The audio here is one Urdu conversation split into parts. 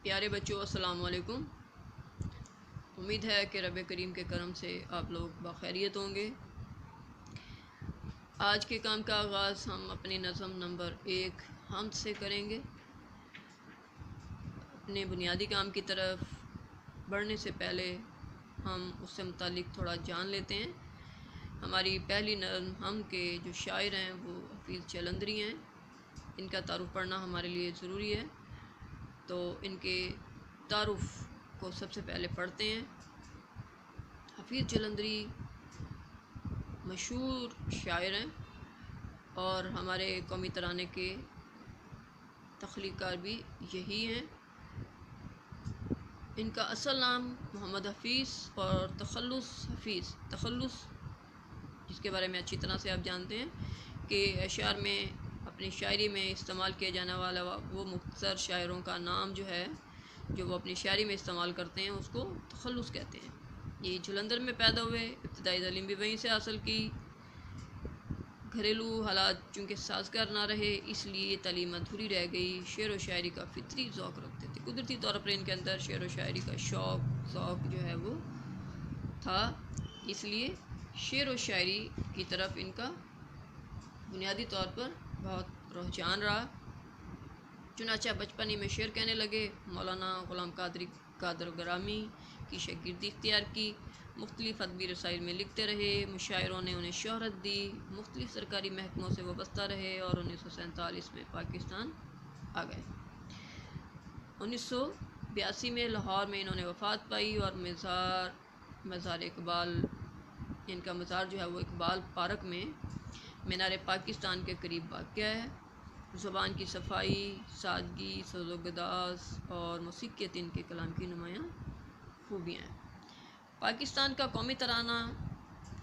پیارے بچوں السلام علیکم۔ امید ہے کہ رب کریم کے کرم سے آپ لوگ بخیریت ہوں گے۔ آج کے کام کا آغاز ہم اپنی نظم نمبر 1 حمد سے کریں گے۔ اپنے بنیادی کام کی طرف بڑھنے سے پہلے ہم اس سے متعلق تھوڑا جان لیتے ہیں۔ ہماری پہلی نظم حمد کے جو شاعر ہیں وہ حفیظ جلندری ہیں۔ ان کا تعارف پڑھنا ہمارے لیے ضروری ہے، تو ان کے تعارف کو سب سے پہلے پڑھتے ہیں۔ حفیظ جلندری مشہور شاعر ہیں اور ہمارے قومی ترانے کے تخلیق کار بھی یہی ہیں۔ ان کا اصل نام محمد حفیظ اور تخلص حفیظ، تخلص جس کے بارے میں اچھی طرح سے آپ جانتے ہیں کہ اشعار میں اپنی شاعری میں استعمال کیا جانے والا وہ مختصر شاعروں کا نام جو ہے، جو وہ اپنی شاعری میں استعمال کرتے ہیں، اس کو تخلص کہتے ہیں۔ یہ جلندر میں پیدا ہوئے، ابتدائی تعلیم بھی وہیں سے حاصل کی۔ گھریلو حالات چونکہ سازگار نہ رہے اس لیے یہ تعلیم ادھوری رہ گئی۔ شعر و شاعری کا فطری ذوق رکھتے تھے، قدرتی طور پر ان کے اندر شعر و شاعری کا ذوق جو ہے وہ تھا، اس لیے شعر و شاعری کی طرف ان کا بنیادی طور پر بہت رجحان رہا۔ چنانچہ بچپن ہی میں شعر کہنے لگے۔ مولانا غلام قادر گرامی کی شاگردی اختیار کی، مختلف ادبی رسائل میں لکھتے رہے۔ مشاعروں نے انہیں شہرت دی، مختلف سرکاری محکموں سے وابستہ رہے اور 1947 میں پاکستان آ گئے۔ 1982 میں لاہور میں انہوں نے وفات پائی اور مزار اقبال، ان کا مزار جو ہے وہ اقبال پارک میں مینار پاکستان کے قریب واقع ہے۔ زبان کی صفائی، سادگی، سوز و گداز اور موسیقیت ان کے کلام کی نمایاں خوبیاں ہیں۔ پاکستان کا قومی ترانہ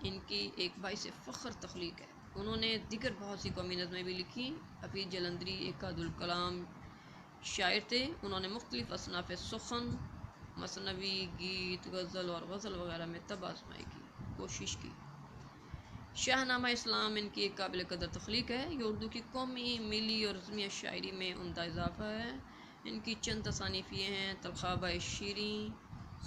ان کی ایک باعث فخر تخلیق ہے۔ انہوں نے دیگر بہت سی قومی نظمیں بھی لکھی۔ حفیظ جلندری ایک عبدالکلام شاعر تھے۔ انہوں نے مختلف اصناف سخن، مثنوی، گیت، غزل اور غزل وغیرہ میں طب آزمائی کی کوشش کی۔ شاہ نامہ اسلام ان کی ایک قابل قدر تخلیق ہے۔ یہ اردو کی قومی، ملی اور رزمیہ شاعری میں عمدہ اضافہ ہے۔ ان کی چند تصانیف یہ ہیں: تلخابہ شیریں،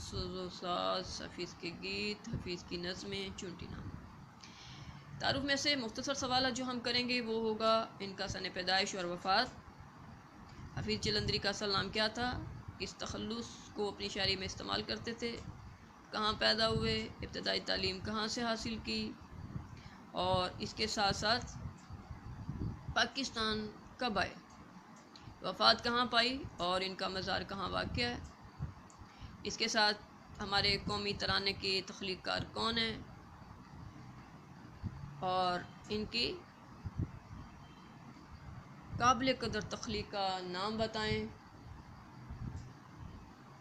سوز و ساز، حفیظ کے گیت، حفیظ کی نظمیں، چونٹی نامہ۔ تعارف میں سے مختصر سوالات جو ہم کریں گے وہ ہوگا ان کا سن پیدائش اور وفات، حفیظ جلندری کا اصل نام کیا تھا، کس تخلص کو اپنی شاعری میں استعمال کرتے تھے، کہاں پیدا ہوئے، ابتدائی تعلیم کہاں سے حاصل کی، اور اس کے ساتھ ساتھ پاکستان کب آئے، وفات کہاں پائی اور ان کا مزار کہاں واقع ہے۔ اس کے ساتھ ہمارے قومی ترانے کے تخلیق کار کون ہیں اور ان کی قابل قدر تخلیق کا نام بتائیں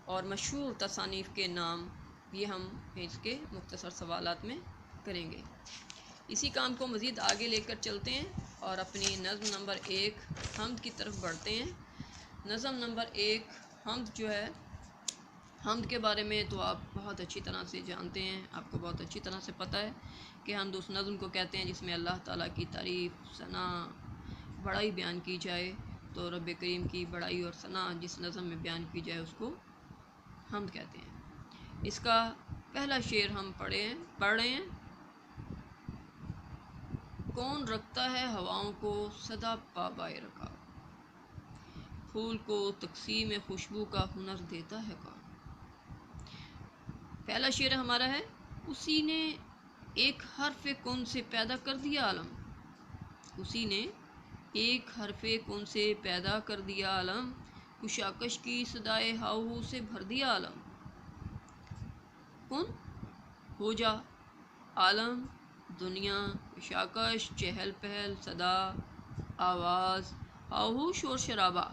اور مشہور تصانیف کے نام، یہ ہم اس کے مختصر سوالات میں کریں گے۔ اسی کام کو مزید آگے لے کر چلتے ہیں اور اپنی نظم نمبر 1 حمد کی طرف بڑھتے ہیں۔ نظم نمبر 1 حمد جو ہے، حمد کے بارے میں تو آپ بہت اچھی طرح سے جانتے ہیں، آپ کو بہت اچھی طرح سے پتہ ہے کہ حمد اس نظم کو کہتے ہیں جس میں اللہ تعالیٰ کی تعریف، ثنا، بڑائی بیان کی جائے۔ تو رب کریم کی بڑائی اور ثنا جس نظم میں بیان کی جائے اس کو حمد کہتے ہیں۔ اس کا پہلا شعر ہم پڑھ رہے ہیں۔ کون رکھتا ہے ہواؤں کو سدا پابائے رکھا، پھول کو تقسیم خوشبو کا ہنر دیتا ہے کون۔ پہلا شعر ہمارا ہے: اسی نے ایک حرف کن سے پیدا کر دیا عالم، اسی نے ایک حرف کن سے پیدا کر دیا عالم، کشاکش کی صدائے ہاہو سے بھر دیا عالم۔ کن ہو جا، عالم دنیا، کشاکش چہل پہل، صدا آواز، ہاہو شور شرابہ۔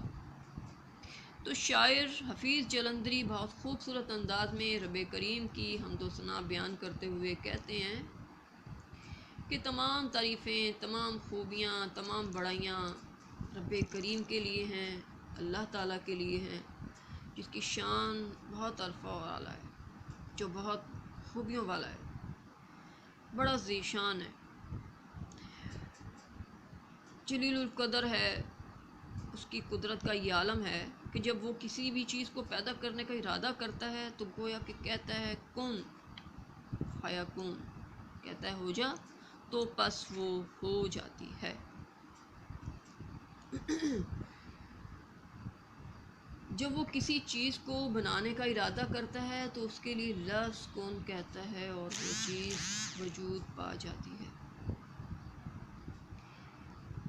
تو شاعر حفیظ جلندری بہت خوبصورت انداز میں رب کریم کی حمد و ثنا بیان کرتے ہوئے کہتے ہیں کہ تمام تعریفیں، تمام خوبیاں، تمام بڑائیاں رب کریم کے لیے ہیں، اللہ تعالیٰ کے لیے ہیں، جس کی شان بہت عرفہ والا ہے، جو بہت خوبیوں والا ہے، بڑا ذیشان ہے، جلیل القدر ہے، اس کی قدرت کا یہ عالم ہے کہ جب وہ کسی بھی چیز کو پیدا کرنے کا ارادہ کرتا ہے تو گویا کہ کہتا ہے کن فیکون، کہتا ہے ہو جا تو پس وہ ہو جاتی ہے۔ جب وہ کسی چیز کو بنانے کا ارادہ کرتا ہے تو اس کے لیے لفظ کن کہتا ہے اور وہ چیز وجود پا جاتی ہے۔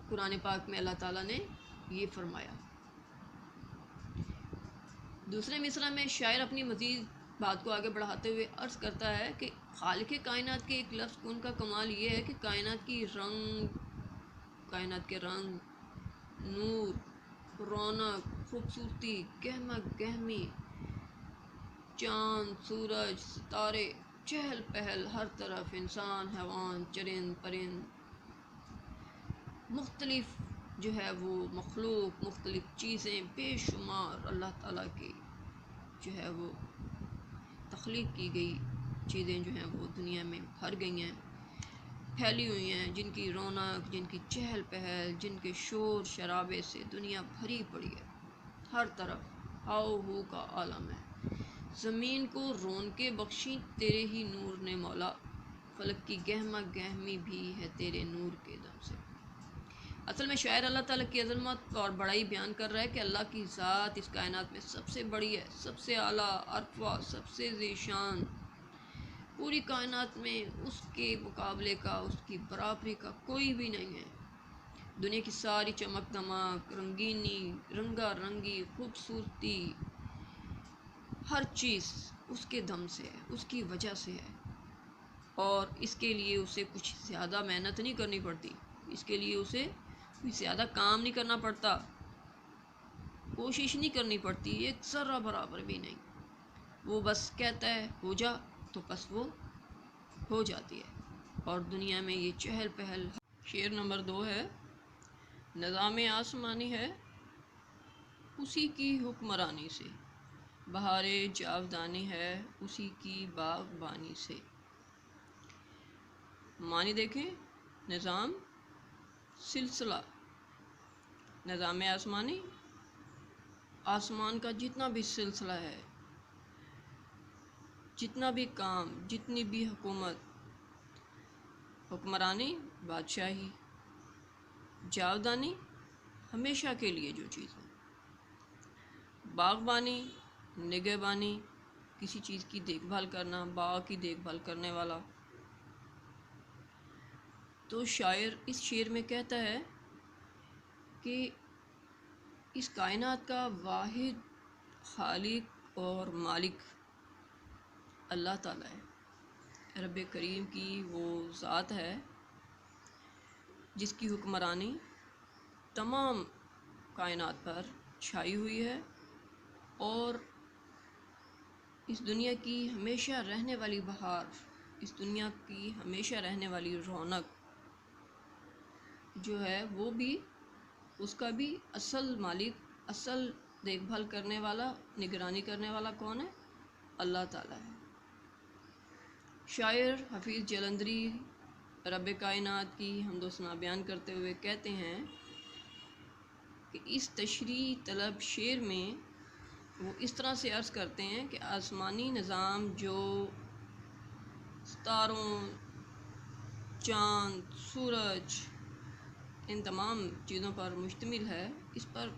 قرآن پاک میں اللہ تعالیٰ نے یہ فرمایا۔ دوسرے مصرع میں شاعر اپنی مزید بات کو آگے بڑھاتے ہوئے عرض کرتا ہے کہ خالق کائنات کے ایک لفظ کن کا کمال یہ ہے کہ کائنات کے رنگ، نور، رونق، خوبصورتی، گہما گہمی، چاند، سورج، ستارے، چہل پہل، ہر طرف انسان، حیوان، چرند پرند، مختلف جو ہے وہ مخلوق، مختلف چیزیں، بے شمار اللہ تعالیٰ کی جو ہے وہ تخلیق کی گئی چیزیں جو ہیں وہ دنیا میں بھر گئی ہیں، پھیلی ہوئی ہیں، جن کی رونق، جن کی چہل پہل، جن کے شور شرابے سے دنیا بھری پڑی ہے، ہر طرف ہاؤ ہو کا عالم ہے۔ زمین کو رونقیں بخشیں تیرے ہی نور نے مولا، فلک کی گہما گہمی بھی ہے تیرے نور کے دم سے۔ اصل میں شاعر اللہ تعالیٰ کی عظمت اور بڑائی بیان کر رہا ہے کہ اللہ کی ذات اس کائنات میں سب سے بڑی ہے، سب سے اعلیٰ، ارفع، سب سے ذیشان۔ پوری کائنات میں اس کے مقابلے کا، اس کی برابری کا کوئی بھی نہیں ہے۔ دنیا کی ساری چمک دمک، رنگینی، رنگا رنگی، خوبصورتی، ہر چیز اس کے دم سے ہے، اس کی وجہ سے ہے، اور اس کے لیے اسے کچھ زیادہ محنت نہیں کرنی پڑتی، اس کے لیے اسے کوئی زیادہ کام نہیں کرنا پڑتا، کوشش نہیں کرنی پڑتی، ایک ذرہ برابر بھی نہیں۔ وہ بس کہتا ہے ہو جا تو بس وہ ہو جاتی ہے، اور دنیا میں یہ چہل پہل۔ شعر نمبر 2 ہے، نظام آسمانی ہے اسی کی حکمرانی سے، بہار جاودانی ہے اسی کی باغبانی سے۔ معنی دیکھیں، نظام، سلسلہ، نظام آسمانی، آسمان کا جتنا بھی سلسلہ ہے، جتنا بھی کام، جتنی بھی حکومت، حکمرانی، بادشاہی، جاودانی، ہمیشہ کے لیے جو چیز ہے، باغبانی، نگہبانی، کسی چیز کی دیکھ بھال کرنا، باغ کی دیکھ بھال کرنے والا۔ تو شاعر اس شعر میں کہتا ہے کہ اس کائنات کا واحد خالق اور مالک اللہ تعالیٰ ہے، رب کریم کی وہ ذات ہے جس کی حکمرانی تمام کائنات پر چھائی ہوئی ہے، اور اس دنیا کی ہمیشہ رہنے والی بہار، اس دنیا کی ہمیشہ رہنے والی رونق جو ہے وہ بھی، اس کا بھی اصل مالک، اصل دیکھ بھال کرنے والا، نگرانی کرنے والا کون ہے؟ اللہ تعالیٰ ہے۔ شاعر حفیظ جلندری رب کائنات کی حمد و ثنا بیان کرتے ہوئے کہتے ہیں کہ اس تشریح طلب شعر میں وہ اس طرح سے عرض کرتے ہیں کہ آسمانی نظام جو ستاروں، چاند، سورج، ان تمام چیزوں پر مشتمل ہے، اس پر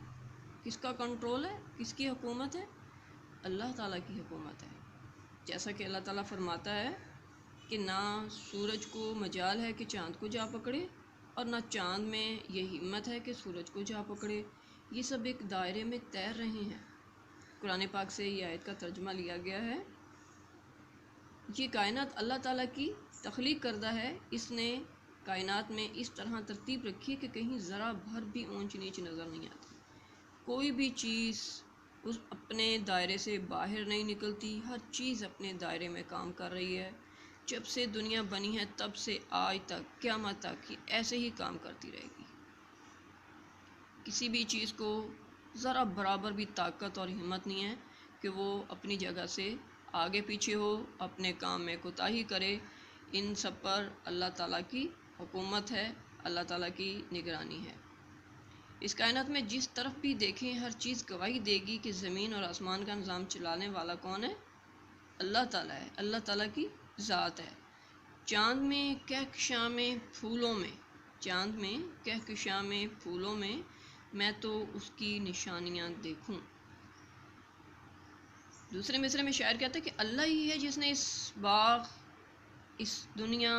کس کا کنٹرول ہے، کس کی حکومت ہے؟ اللہ تعالیٰ کی حکومت ہے۔ جیسا کہ اللہ تعالیٰ فرماتا ہے کہ نہ سورج کو مجال ہے کہ چاند کو جا پکڑے، اور نہ چاند میں یہ ہمت ہے کہ سورج کو جا پکڑے، یہ سب ایک دائرے میں تیر رہے ہیں۔ قرآن پاک سے یہ آیت کا ترجمہ لیا گیا ہے۔ یہ کائنات اللہ تعالیٰ کی تخلیق کردہ ہے، اس نے کائنات میں اس طرح ترتیب رکھی کہ کہیں ذرا بھر بھی اونچ نیچ نظر نہیں آتی، کوئی بھی چیز اس اپنے دائرے سے باہر نہیں نکلتی، ہر چیز اپنے دائرے میں کام کر رہی ہے۔ جب سے دنیا بنی ہے تب سے آج تک، قیامت تک، یہ ایسے ہی کام کرتی رہے گی۔ کسی بھی چیز کو ذرا برابر بھی طاقت اور ہمت نہیں ہے کہ وہ اپنی جگہ سے آگے پیچھے ہو، اپنے کام میں کوتاہی کرے۔ ان سب پر اللہ تعالیٰ کی حکومت ہے، اللہ تعالیٰ کی نگرانی ہے۔ اس کائنات میں جس طرف بھی دیکھیں ہر چیز گواہی دے گی کہ زمین اور آسمان کا نظام چلانے والا کون ہے؟ اللہ تعالیٰ ہے، اللہ تعالیٰ کی ذات ہے۔ چاند میں کہکشاں پھولوں میں، چاند میں کہکشاں پھولوں میں تو اس کی نشانیاں دیکھوں۔ دوسرے مصرعے میں شاعر کہتا ہے کہ اللہ ہی ہے جس نے اس باغ، اس دنیا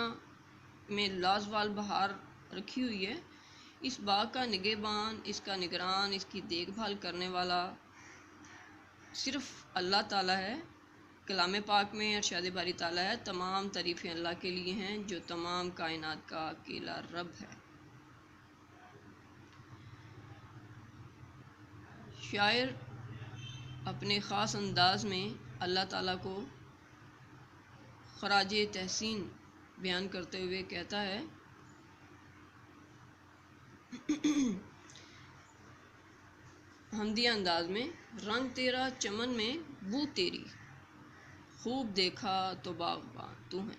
میں لازوال بہار رکھی ہوئی ہے۔ اس باغ کا نگہبان، اس کا نگران، اس کی دیکھ بھال کرنے والا صرف اللہ تعالیٰ ہے۔ کلام پاک میں ارشاد باری تعالیٰ ہے، تمام تعریفیں اللہ کے لیے ہیں جو تمام کائنات کا اکیلا رب ہے۔ شاعر اپنے خاص انداز میں اللہ تعالیٰ کو خراج تحسین بیان کرتے ہوئے کہتا ہے حمدیہ انداز میں، رنگ تیرا چمن میں بو تیری، خوب دیکھا تو باغباں تو ہے۔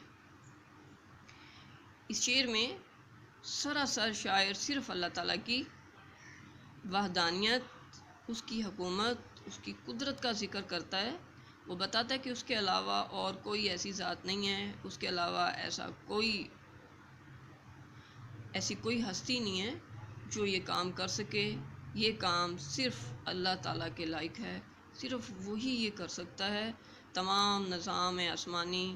اس شعر میں سراسر شاعر صرف اللہ تعالیٰ کی وحدانیت، اس کی حکومت، اس کی قدرت کا ذکر کرتا ہے۔ وہ بتاتا ہے کہ اس کے علاوہ اور کوئی ایسی ذات نہیں ہے، اس کے علاوہ ایسی کوئی ہستی نہیں ہے جو یہ کام کر سکے۔ یہ کام صرف اللہ تعالیٰ کے لائق ہے، صرف وہی یہ کر سکتا ہے۔ تمام نظام آسمانی،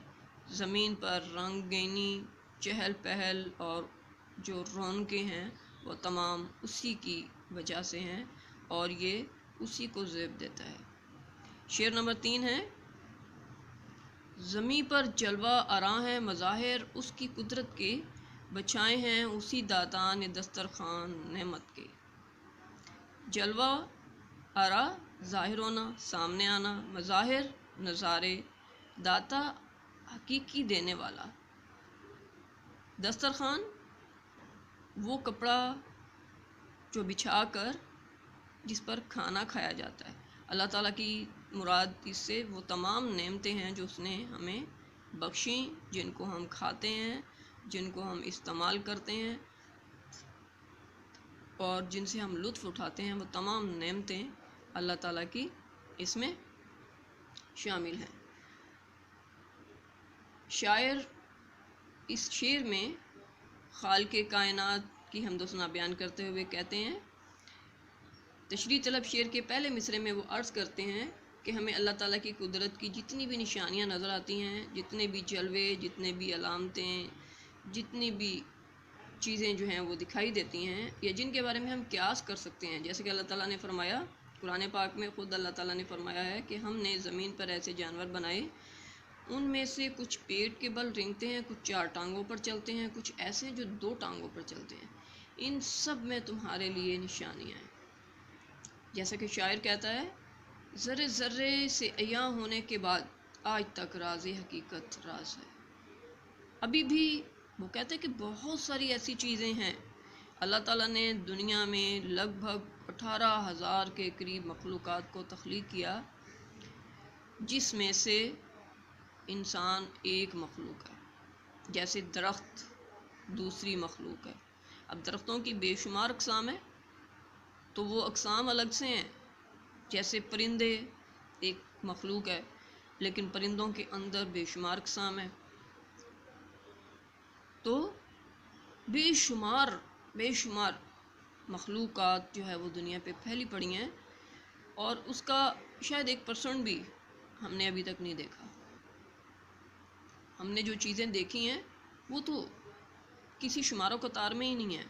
زمین پر رنگینی، چہل پہل اور جو رونقیں ہیں وہ تمام اسی کی وجہ سے ہیں اور یہ اسی کو زیب دیتا ہے۔ شعر نمبر 3 ہے، زمیں پر جلوہ آراں ہے مظاہر اس کی قدرت کے، بچھائے ہیں اسی داتا نے دسترخوان نعمت کے۔ جلوہ آرا ظاہر ہونا، سامنے آنا، مظاہر نظارے، داتا حقیقی دینے والا، دسترخوان وہ کپڑا جو بچھا کر جس پر کھانا کھایا جاتا ہے۔ اللہ تعالیٰ کی مراد اس سے وہ تمام نعمتیں ہیں جو اس نے ہمیں بخشیں، جن کو ہم کھاتے ہیں، جن کو ہم استعمال کرتے ہیں اور جن سے ہم لطف اٹھاتے ہیں، وہ تمام نعمتیں اللہ تعالیٰ کی اس میں شامل ہیں۔ شاعر اس شعر میں خالق کائنات کی حمد و ثنا بیان کرتے ہوئے کہتے ہیں، تشریح طلب شعر کے پہلے مصرعے میں وہ عرض کرتے ہیں کہ ہمیں اللہ تعالیٰ کی قدرت کی جتنی بھی نشانیاں نظر آتی ہیں، جتنے بھی جلوے، جتنے بھی علامتیں، جتنی بھی چیزیں جو ہیں وہ دکھائی دیتی ہیں یا جن کے بارے میں ہم قیاس کر سکتے ہیں، جیسے کہ اللہ تعالیٰ نے فرمایا قرآن پاک میں، خود اللہ تعالیٰ نے فرمایا ہے کہ ہم نے زمین پر ایسے جانور بنائے، ان میں سے کچھ پیٹ کے بل رینگتے ہیں، کچھ 4 ٹانگوں پر چلتے ہیں، کچھ ایسے جو 2 ٹانگوں پر چلتے ہیں، ان سب میں تمہارے لیے نشانیاں ہیں۔ جیسا کہ شاعر کہتا ہے، ذرے ذرے سے عیاں ہونے کے بعد آج تک راز حقیقت راز ہے۔ ابھی بھی وہ کہتے ہیں کہ بہت ساری ایسی چیزیں ہیں، اللہ تعالیٰ نے دنیا میں لگ بھگ 18,000 کے قریب مخلوقات کو تخلیق کیا، جس میں سے انسان ایک مخلوق ہے۔ جیسے درخت دوسری مخلوق ہے۔ اب درختوں کی بے شمار اقسام ہیں، تو وہ اقسام الگ سے ہیں۔ جیسے پرندے ایک مخلوق ہے، لیکن پرندوں کے اندر بے شمار اقسام ہیں، تو بے شمار مخلوقات جو ہے وہ دنیا پہ پھیلی پڑی ہیں، اور اس کا شاید 1% بھی ہم نے ابھی تک نہیں دیکھا۔ ہم نے جو چیزیں دیکھی ہیں وہ تو کسی شمار و قطار میں ہی نہیں ہیں۔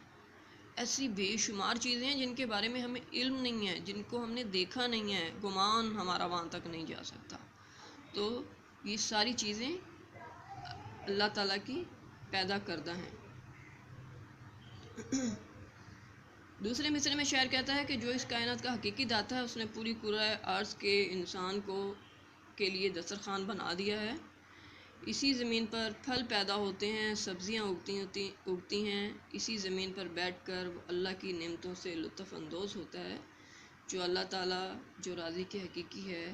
ایسی بے شمار چیزیں ہیں جن کے بارے میں ہمیں علم نہیں ہے، جن کو ہم نے دیکھا نہیں ہے، گمان ہمارا وہاں تک نہیں جا سکتا۔ تو یہ ساری چیزیں اللہ تعالیٰ کی پیدا کردہ ہیں۔ دوسرے مصرعے میں شاعر کہتا ہے کہ جو اس کائنات کا حقیقی داتا ہے، اس نے پوری کرۂ ارض کے انسان کے لیے دسترخوان بنا دیا ہے۔ اسی زمین پر پھل پیدا ہوتے ہیں، سبزیاں اگتی ہیں، اسی زمین پر بیٹھ کر وہ اللہ کی نعمتوں سے لطف اندوز ہوتا ہے۔ جو اللہ تعالیٰ جو راضی کے حقیقی ہے،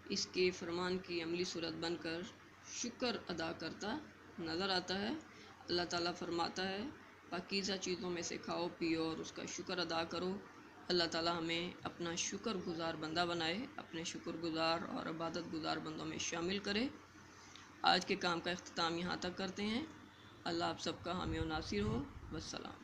اس کے فرمان کی عملی صورت بن کر شکر ادا کرتا نظر آتا ہے۔ اللہ تعالیٰ فرماتا ہے، پاکیزہ چیزوں میں سے کھاؤ پیو اور اس کا شکر ادا کرو، اللہ تعالی ہمیں اپنا شکر گزار بندہ بنائے، اپنے شکر گزار اور عبادت گزار بندوں میں شامل کرے۔ آج کے کام کا اختتام یہاں تک کرتے ہیں۔ اللہ آپ سب کا حامی و ناصر ہو۔ والسلام۔